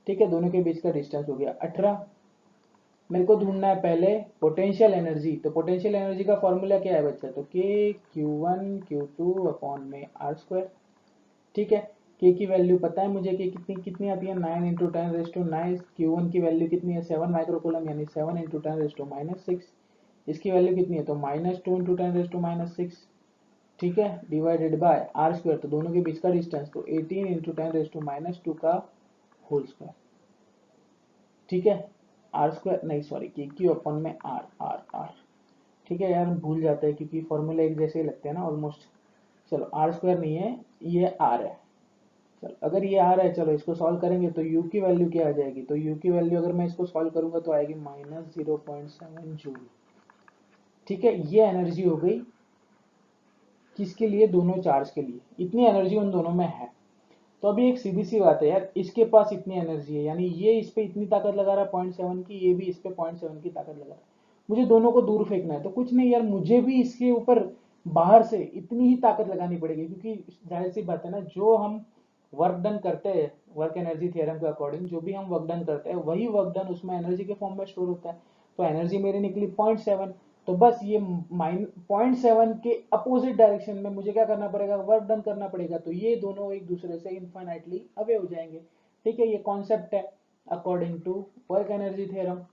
ठीक है। दोनों के बीच का डिस्टेंस हो गया 18। मेरे को ढूंढना है पहले पोटेंशियल एनर्जी, तो पोटेंशियल एनर्जी का फॉर्मूला क्या है बच्चा, तो के Q1 Q2 अपॉन में R², ठीक है। के की वैल्यू पता है मुझे कि कितनी कितनी आती है, 9 इंटू 10⁻⁹। Q1 की वैल्यू कितनी है, 7 माइक्रोकूलम, यानी 7 इंटू 10⁻⁻6। इसकी वैल्यू कितनी है, तो -2 इंटू 10⁻⁻6, ठीक है, डिवाइडेड बाय R², तो दोनों के बीच का डिस्टेंस, तो 18 इंटू 10⁻2 का होल स्क्वायर, ठीक है। R² नहीं, सॉरी, के क्यू अपन में आर, ठीक है यार, भूल जाता है क्योंकि फॉर्मूला एक जैसे ही लगते हैं ना ऑलमोस्ट। चलो, R² नहीं है, ये R है। चलो, अगर ये R है, चलो इसको सॉल्व करेंगे तो U की वैल्यू क्या आ जाएगी, तो U की वैल्यू अगर मैं इसको सॉल्व करूंगा तो आएगी -0.7 जूल, ठीक है। ये एनर्जी हो गई किसके लिए, दोनों चार्ज के लिए, इतनी एनर्जी उन दोनों में है। तो अभी एक सीधी सी बात है यार, इसके पास इतनी एनर्जी है, यानी ये इस पे इतनी ताकत लगा रहा है 0.7 की, ये भी इस पे 0.7 की ताकत लगा रहा है। मुझे दोनों को दूर फेंकना है, तो कुछ नहीं यार, मुझे भी इसके ऊपर बाहर से इतनी ही ताकत लगानी पड़ेगी, क्योंकि जाहिर सी बात है ना, जो हम वर्क डन करते हैं वर्क एनर्जी थ्योरम के अकॉर्डिंग, जो भी हम वर्क डन करते हैं वही वर्क डन उसमें एनर्जी के फॉर्म में स्टोर होता है। तो एनर्जी मेरी निकली 0.7, तो बस ये .7 के अपोजिट डायरेक्शन में मुझे क्या करना पड़ेगा, वर्क डन करना पड़ेगा, तो ये दोनों एक दूसरे से इनफाइनाइटली अवे हो जाएंगे। ठीक है, ये कॉन्सेप्ट है according to work energy theorem.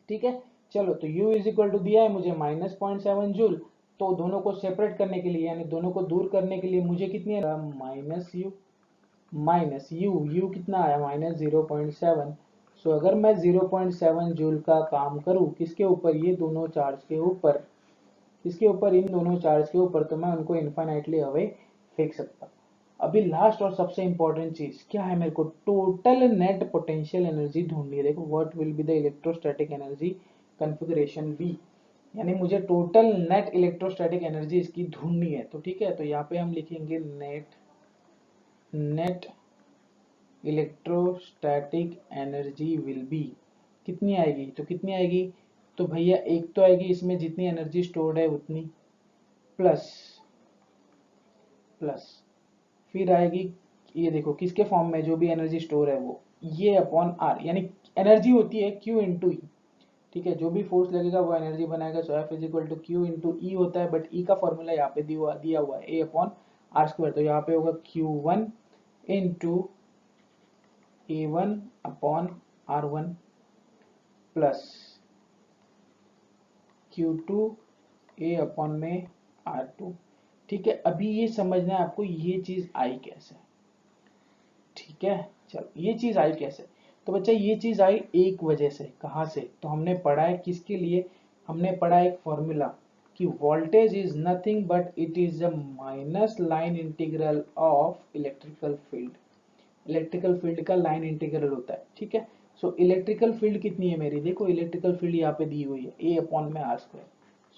ठीक है, चलो तो U इज इक्वल टू दिया है मुझे -0.7 जूल, तो दोनों को सेपरेट करने के लिए यानी दोनों को दूर करने के लिए मुझे कितनी है, माइनस यू कितना आया -0.7। सो अगर मैं 0.7 जूल का काम करूं किसके ऊपर, ये दोनों चार्ज के ऊपर, किसके ऊपर, इन दोनों चार्ज के ऊपर, तो मैं उनको इनफाइनाइटली अवे फेंक सकता हूं। अभी लास्ट और सबसे इंपॉर्टेंट चीज क्या है, मेरे को टोटल नेट पोटेंशियल एनर्जी ढूंढनी है। देखो what will be the electrostatic energy configuration V, यानी मुझे टोटल नेट इलेक्ट्रोस्टैटिक एनर्जी इसकी ढूंढनी है। तो ठीक है, तो यहाँ पे हम लिखेंगे net electrostatic energy will be, कितनी आएगी, तो कितनी आएगी, तो भैया एक तो आएगी इसमें जितनी एनर्जी स्टोर्ड है उतनी, प्लस प्लस फिर आएगी, ये देखो किसके फॉर्म में, जो भी एनर्जी स्टोर है वो, ये अपॉन आर, यानी एनर्जी होती है Q इंटू ई। ठीक है, जो भी फोर्स लगेगा वो एनर्जी बनाएगा। So F is equal to Q into E होता है, बट ई का फॉर्मूला यहाँ पे दिया हुआ है A अपॉन आर स्क्वायर, तो यहाँ पे होगा Q1 into A1 upon R1 plus Q2 A upon में R2। ठीक है, अभी ये समझना है आपको ये चीज आई कैसे। ठीक है, चलो ये चीज आई कैसे, तो बच्चा ये चीज आई एक वजह से, कहाँ से, तो हमने पढ़ा है किसके लिए, हमने पढ़ा एक फॉर्मूला कि voltage is nothing but it is a minus line integral of electrical field. Electrical field का लाइन इंटीग्रल होता है। ठीक है, सो इलेक्ट्रिकल फील्ड कितनी है मेरी, देखो इलेक्ट्रिकल फील्ड यहाँ पे दी हुई है A अपॉन में are square.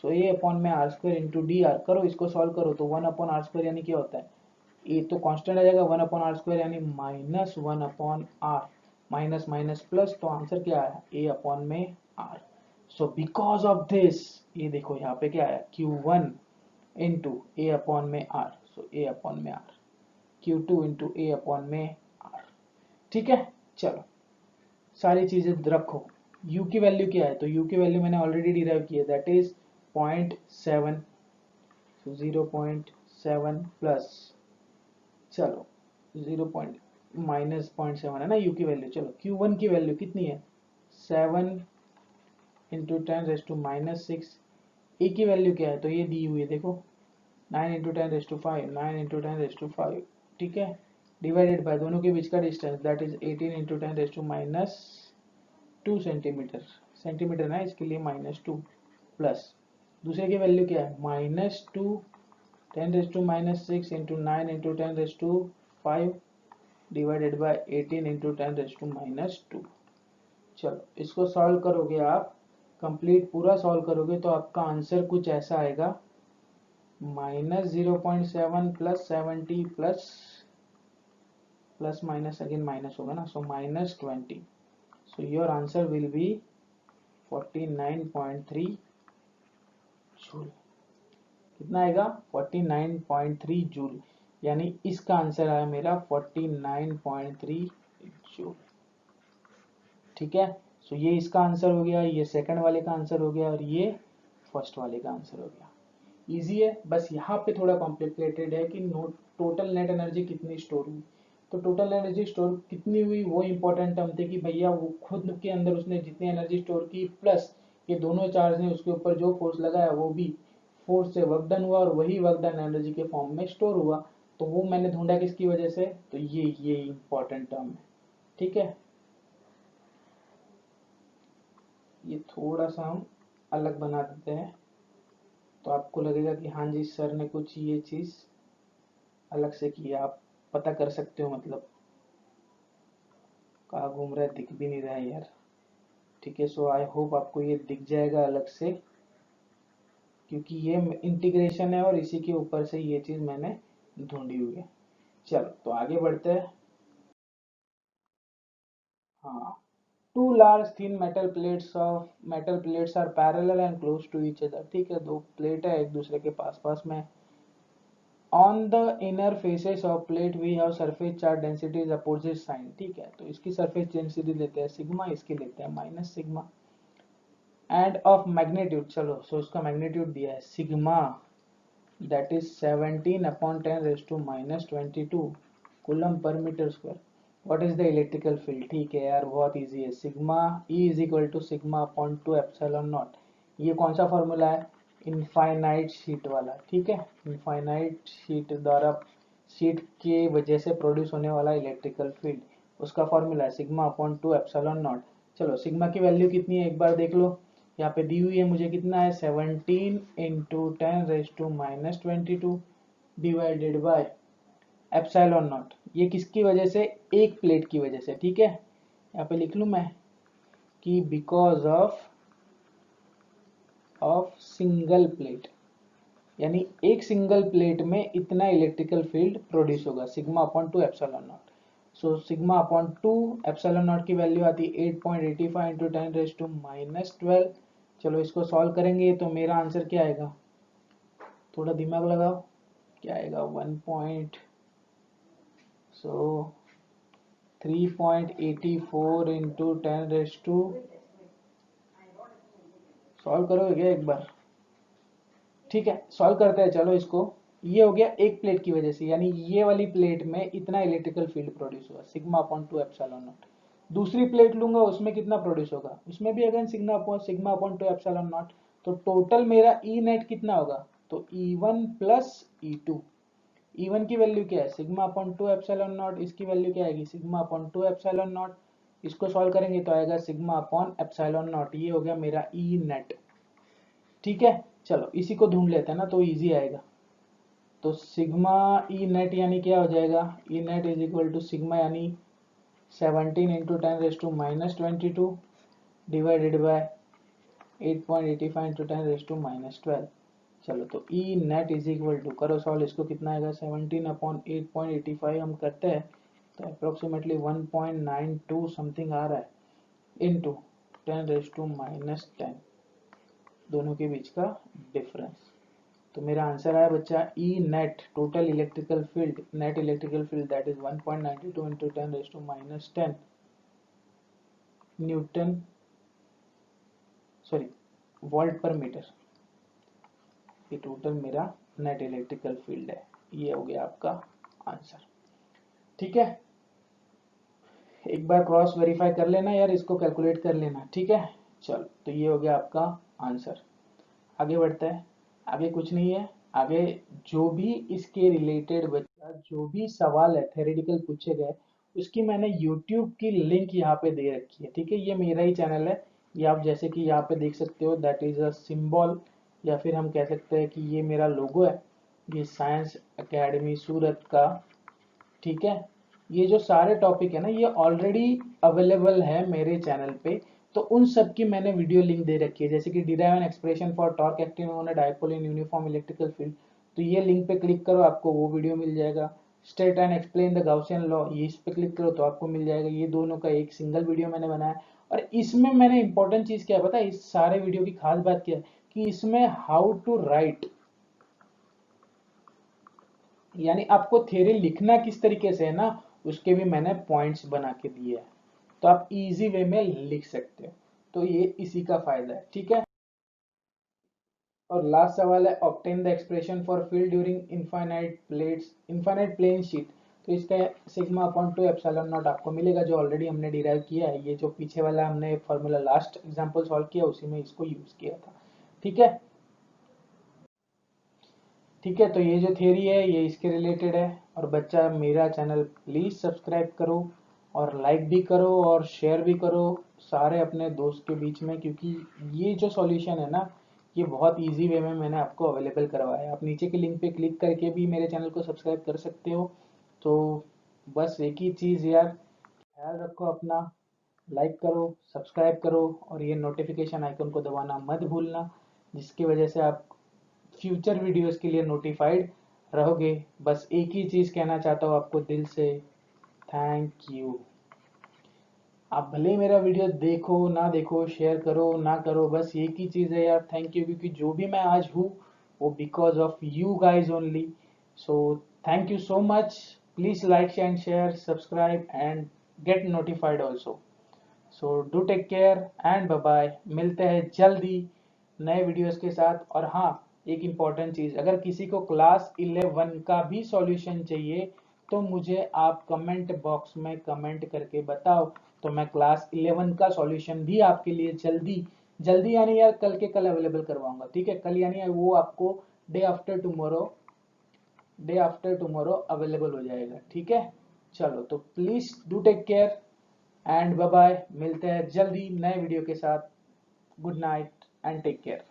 So A upon में are square into D R, करो इसको सॉल्व करो तो 1 अपॉन आर स्क्वायर यानी क्या होता है, ए तो कांस्टेंट आ जाएगा 1 अपॉन आर स्क्वायर यानी -1 upon r, minus minus plus, तो आंसर क्या आया A अपॉन में r. So because of this, ये देखो यहाँ पे क्या आया Q1 इंटू ए अपॉन में आर, सो A अपॉन में r, Q2 into A upon में आर। ठीक है, चलो सारी चीजें रखो। U की वैल्यू क्या है, तो U की वैल्यू मैंने ऑलरेडी डिराइव की है, दैट इज 0.7, 0.7 प्लस, चलो 0 माइनस 0.7 है ना U की वैल्यू। चलो Q1 की वैल्यू कितनी है 7 इंटू 10⁻⁻6। ए की वैल्यू क्या है, तो ये दी हुई है देखो 9 इंटू 10⁵, 9 इंटू 10⁵। ठीक है, डिवाइडेड बाय दोनों के बीच का distance that is 18 into 10⁻2 centimetre, centimetre ना इसके लिए -2, प्लस दूसरे की वैल्यू क्या है -2 10⁻⁻6 into 9 into 10⁵ divided by 18 into 10⁻²। चलो इसको सॉल्व करोगे आप, कंप्लीट पूरा सॉल्व करोगे तो आपका आंसर कुछ ऐसा आएगा -0.7 plus 70 plus plus minus again minus होगा ना, सो -20। So your answer will B 49.3 joule. कितना आएगा 49.3 जूल, यानी इसका आंसर आया मेरा 49.3 जूल। ठीक है, सो ये इसका आंसर हो गया, ये सेकंड वाले का आंसर हो गया और ये फर्स्ट वाले का आंसर हो गया। इजी है, बस यहाँ पे थोड़ा कॉम्प्लिकेटेड है कि टोटल नेट एनर्जी कितनी स्टोर हुई। तो टोटल एनर्जी स्टोर कितनी हुई वो इंपॉर्टेंट टर्म थे कि भैया वो खुद के अंदर उसने जितनी एनर्जी स्टोर की, प्लस ये दोनों चार्ज ने उसके ऊपर जो फोर्स लगाया वो भी फोर्स से वर्क डन हुआ और वही वर्क डन एनर्जी के फॉर्म में स्टोर हुआ। तो वो मैंने ढूंढा किसकी वजह से, तो ये इंपॉर्टेंट टर्म है। ठीक है, ये थोड़ा सा हम अलग बना देते हैं तो आपको लगेगा कि हाँ जी सर ने कुछ ये चीज अलग से किया, आप पता कर सकते हो मतलब कहाँ घूम रहा है, दिख भी नहीं रहा है यार। ठीक है, सो आई होप आपको ये दिख जाएगा अलग से, क्योंकि ये इंटीग्रेशन है और इसी के ऊपर से ये चीज मैंने ढूंढी हुई है। चलो तो आगे बढ़ते हैं। हाँ, two large thin metal plates are parallel and close to each other. ठीक है, दो प्लेट है एक दूसरे के पास पास में। On the inner faces of plate we have surface charge density is opposite sign. ठीक है, तो इसकी सरफेस डेंसिटी लेते हैं सिग्मा, इसकी लेते हैं minus sigma. And of magnitude, चलो सो इसका मैग्नीट्यूड दिया है sigma, that is 17/10⁻²² coulomb per metre square. What is the electrical field? ठीक है यार, बहुत इजी है, sigma E is equal to sigma upon 2 epsilon naught. ये कौन सा फॉर्मूला है? इनफाइनाइट शीट वाला, ठीक है, इनफाइनाइट शीट द्वारा, शीट के वजह से प्रोड्यूस होने वाला इलेक्ट्रिकल फील्ड, उसका फॉर्मूला है सिग्मा अपॉन 2 एप्सिलॉन नॉट। चलो सिग्मा की वैल्यू कितनी है एक बार देख लो, यहाँ पे दी हुई है मुझे, कितना है 17 × 10⁻²² डिवाइडेड बाय एप्सिलॉन नॉट। ये किसकी वजह से? एक प्लेट की वजह से, ठीक है। यहाँ पे लिख लूं मैं कि बिकॉज ऑफ सिंगल प्लेट, यानी एक सिंगल प्लेट में इतना इलेक्ट्रिकल फील्ड प्रोड्यूस होगा, sigma upon 2 epsilon not. So sigma upon 2 epsilon not की वैल्यू आती है 8.85 × 10⁻12। चलो इसको सॉल्व करेंगे तो मेरा आंसर क्या आएगा, थोड़ा दिमाग लगाओ, क्या आएगा 3.84 इंटू 10⁻, सॉल्व करोगे क्या एक बार? ठीक है, सॉल्व करते हैं, चलो इसको। ये हो गया एक प्लेट की वजह से, यानी ये वाली प्लेट में इतना इलेक्ट्रिकल फील्ड प्रोड्यूस हुआ, सिग्मा अपॉन 2 एप्सिलॉन नॉट। दूसरी प्लेट लूंगा, उसमें कितना प्रोड्यूस होगा, उसमें भी again sigma upon 2 epsilon not. तो टोटल मेरा ई नेट कितना होगा, तो E1 प्लस E2। E1 की वैल्यू क्या है, सिग्मा अपॉन 2 एप्सिलॉन नॉट, इसकी वैल्यू क्या आएगी, सिग्मा अपॉन 2 एप्सिलॉन नॉट। इसको सॉल्व करेंगे तो आएगा सिग्मा अपॉन एप्सिलॉन नॉट। ये हो गया मेरा ई नेट, ठीक है। चलो इसी को ढूंढ लेते हैं ना, तो इजी आएगा। तो सिग्मा ई नेट यानी क्या हो जाएगा, E net is equal to sigma यानी 17 × 10⁻² डिवाइडेड बाय 8.85 × 10⁻12। चलो तो ई नेट इज इक्वल टू, करो सॉल्व, इसको कितना आएगा 17/8.85 हम करते हैं तो अप्रोक्सीमेटली 1.92 समथिंग आ रहा है, इंटू 10⁻10, दोनों के बीच का डिफरेंस। तो मेरा आंसर आया बच्चा E net, total electrical field, net electrical field that is 1.92 into 10⁻10 newton, sorry volt per metre. ये टोटल मेरा नेट इलेक्ट्रिकल फील्ड है। ये हो गया आपका आंसर, ठीक है। एक बार क्रॉस वेरीफाई कर लेना यार, इसको कैलकुलेट कर लेना, ठीक है। चलो तो ये हो गया आपका आंसर। आगे बढ़ते हैं, आगे कुछ नहीं है, आगे जो भी इसके रिलेटेड बच्चा जो भी सवाल है थ्योरेटिकल पूछे गए, उसकी मैंने यूट्यूब की लिंक यहाँ पे दे रखी है, ठीक है। ये मेरा ही चैनल है, ये आप जैसे कि यहाँ पे देख सकते हो, दैट इज अ सिंबल, या फिर हम कह सकते हैं कि ये मेरा लोगो है, ये साइंस एकेडमी सूरत का, ठीक है। ये जो सारे टॉपिक है ना, ये ऑलरेडी अवेलेबल है मेरे चैनल पे, तो उन सब की मैंने वीडियो लिंक दे रखी है, जैसे कि derive an expression for torque acting on a dipole in uniform electrical field, तो ये लिंक पे क्लिक करो, आपको वो वीडियो मिल जाएगा। State and explain the Gaussian law, ये इस पे क्लिक करो तो आपको मिल जाएगा। ये दोनों का एक सिंगल वीडियो मैंने बनाया, और इसमें मैंने इंपॉर्टेंट चीज क्या है पता है, इस सारे वीडियो की खास बात क्या है कि इसमें हाउ टू राइट, यानी आपको थ्योरी लिखना किस तरीके से है ना, उसके भी मैंने पॉइंट्स बना के दिए हैं, तो आप इजी वे में लिख सकते हो। तो ये इसी का फायदा है, ठीक है। और लास्ट सवाल है, obtain the expression for field during infinite plates, infinite plane sheet. तो इसका सिग्मा अपॉन 2 एप्सिलॉन नॉट आपको मिलेगा, जो ऑलरेडी हमने डिराइव किया है। ये जो पीछे वाला हमने फॉर्मूला लास्ट एग्जांपल सॉल्व किया, उसी में इसको यूज किया था, ठीक है। ठीक है, तो ये जो थियरी है ये इसके रिलेटेड है। और बच्चा मेरा चैनल प्लीज़ सब्सक्राइब करो, और लाइक भी करो और शेयर भी करो सारे अपने दोस्त के बीच में, क्योंकि ये जो सॉल्यूशन है ना, ये बहुत इजी वे में मैंने आपको अवेलेबल करवाया है। आप नीचे के लिंक पे क्लिक करके भी मेरे चैनल को सब्सक्राइब कर सकते हो। तो बस एक ही चीज़ यार, ख्याल रखो अपना, लाइक करो, सब्सक्राइब करो, और ये नोटिफिकेशन आइकन को दबाना मत भूलना, जिसकी वजह से आप फ्यूचर वीडियोस के लिए नोटिफाइड रहोगे। बस एक ही चीज़ कहना चाहता हूँ आपको दिल से, थैंक यू। आप भले ही मेरा वीडियो देखो ना देखो, शेयर करो ना करो, बस एक ही चीज़ है यार, थैंक यू, क्योंकि जो भी मैं आज हूँ वो because of you guys only. So thank you so much, please like and share, subscribe and get notified also. So do take care and bye bye, मिलते हैं जल्दी नए वीडियोस के साथ। और हाँ, एक इम्पॉर्टेंट चीज़, अगर किसी को क्लास 11 का भी सॉल्यूशन चाहिए तो मुझे आप कमेंट बॉक्स में कमेंट करके बताओ, तो मैं क्लास 11 का सॉल्यूशन भी आपके लिए जल्दी जल्दी यानी यार कल के कल अवेलेबल करवाऊंगा। ठीक है, कल यानी वो आपको डे आफ्टर टुमारो अवेलेबल हो जाएगा। ठीक है, चलो तो please do take care and bye bye, मिलते हैं जल्दी नए वीडियो के साथ। Good night and take care.